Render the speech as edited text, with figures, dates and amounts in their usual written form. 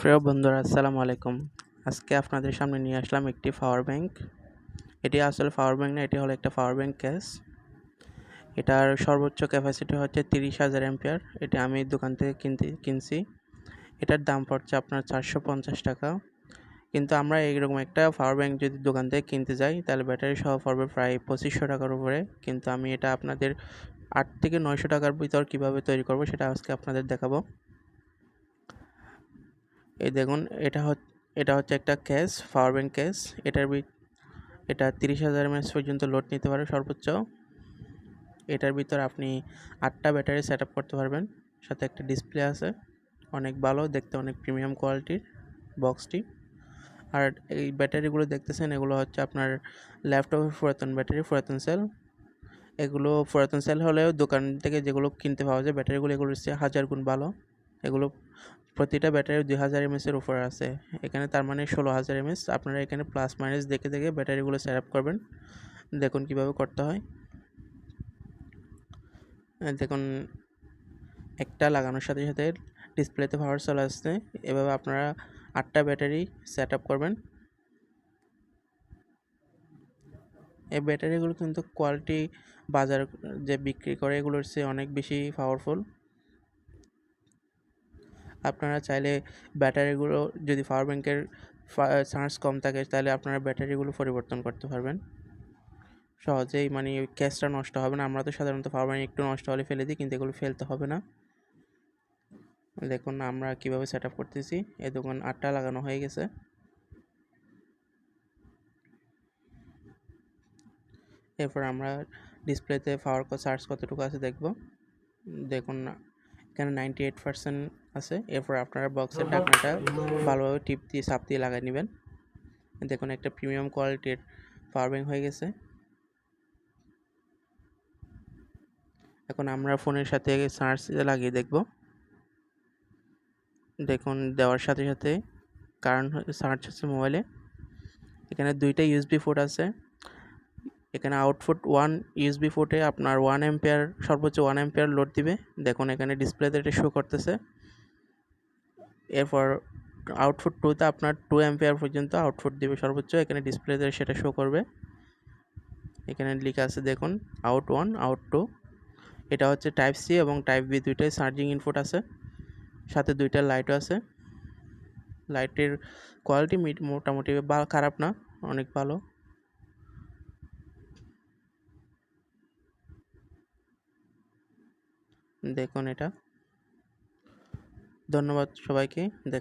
প্রিয় বন্ধুরা আসসালামু আলাইকুম। আজকে আপনাদের সামনে নিয়ে আসলাম একটি পাওয়ার ব্যাংক। এটি আসলে পাওয়ার ব্যাংক না, এটি হলো একটা পাওয়ার ব্যাংক কেস। এটার সর্বোচ্চ ক্যাপাসিটি হচ্ছে 30,000 অ্যাম্পিয়ার। এটা আমি দোকান থেকে কিনছি। এটার দাম পড়ছে আপনার 450 টাকা। কিন্তু আমরা এইরকম একটা পাওয়ার ব্যাংক যদি দোকান থেকে কিনতে যাই তাহলে ব্যাটারি সহ পড়বে প্রায় 2500 টাকার উপরে। কিন্তু আমি এটা আপনাদের 8 থেকে 900 টাকার ভিতর কীভাবে তৈরি করব সেটা আজকে আপনাদের দেখাবো। এই দেখুন, এটা হচ্ছে একটা কেস, পাওয়ার ব্যাংক কেস। এটা 30,000 mAh পর্যন্ত লোড নিতে পারে সর্বোচ্চ। এটার ভিতর আপনি 8টা ব্যাটারি সেট আপ করতে পারবেন, সাথে একটা ডিসপ্লে আছে। অনেক ভালো দেখতে, অনেক প্রিমিয়াম কোয়ালিটির বক্সটি। আর এই ব্যাটারিগুলো দেখতেছেন, এগুলো হচ্ছে আপনার ল্যাপটপের পুরাতন ব্যাটারি, পুরাতন সেল। এগুলো পুরাতন সেল হলেও দোকান থেকে যেগুলো কিনতে পাওয়া যায় ব্যাটারিগুলো, এগুলোর চেয়ে 1000 গুণ ভালো। এগুলো প্রতিটা ব্যাটারি 2000 mAh উপরে আছে। এখানে তার মানে 16,000 mAh। আপনারা এখানে প্লাস মাইনাস দেখে দেখে ব্যাটারিগুলো সেট আপ করবেন। দেখুন কিভাবে করতে হয়। দেখুন, একটা লাগানোর সাথে সাথে ডিসপ্লেতে পাওয়ার চলে আসছে। এভাবে আপনারা 8টা ব্যাটারি সেট আপ করবেন। এই ব্যাটারিগুলো কিন্তু কোয়ালিটি বাজার যে বিক্রি করে এগুলোর চেয়ে অনেক বেশি পাওয়ারফুল। আপনারা চাইলে ব্যাটারিগুলো, যদি পাওয়ার ব্যাংকের চার্জ কম থাকে তাহলে আপনারা ব্যাটারিগুলো পরিবর্তন করতে পারবেন সহজেই। মানে ক্যাশটা নষ্ট হবে না। আমরা তো সাধারণত পাওয়ার ব্যাংক একটু নষ্ট হলে ফেলে দিই, কিন্তু এগুলো ফেলতে হবে না। দেখুন আমরা কিভাবে সেট আপ করতেছি। এই দেখুন 8টা লাগানো হয়ে গেছে। এরপর আমরা ডিসপ্লেতে পাওয়ার চার্জ কতটুকু আছে দেখব। দেখুন এখানে 98% আছে। এরপর আপনারা বক্সের ঢাকনাটা ভালোভাবে টিপ দিয়ে চাপ দিয়ে লাগাই নেবেন। দেখুন একটা প্রিমিয়াম কোয়ালিটির পাওয়ার ব্যাংক হয়ে গেছে। এখন আমরা ফোনের সাথে চার্জ লাগিয়ে দেখব। দেখুন দেওয়ার সাথে সাথে কারেন্ট চার্জ হচ্ছে মোবাইলে। এখানে 2টা ইউএসবি পোর্ট আছে। এখানে আউটপুট 1 ইউএসবি পোর্টে আপনার 1 অ্যাম্পিয়ার, সর্বোচ্চ 1 অ্যাম্পিয়ার লোড দিবে। দেখুন এখানে ডিসপ্লেতে এটা শো করতেছে। এরপর আউটপুট 2তে আপনার 2 অ্যাম্পিয়ার পর্যন্ত আউটপুট দিবে সর্বোচ্চ। এখানে ডিসপ্লেতে সেটা শো করবে। এখানে লেখা আছে দেখুন আউট 1, আউট 2। এটা হচ্ছে টাইপ সি এবং টাইপ বি, দুইটাই চার্জিং ইনপুট আছে। সাথে 2টা লাইটও আছে। লাইটের কোয়ালিটি মোটামুটি খারাপ না, অনেক ভালো। দেখুন এটা। ধন্যবাদ সবাইকে।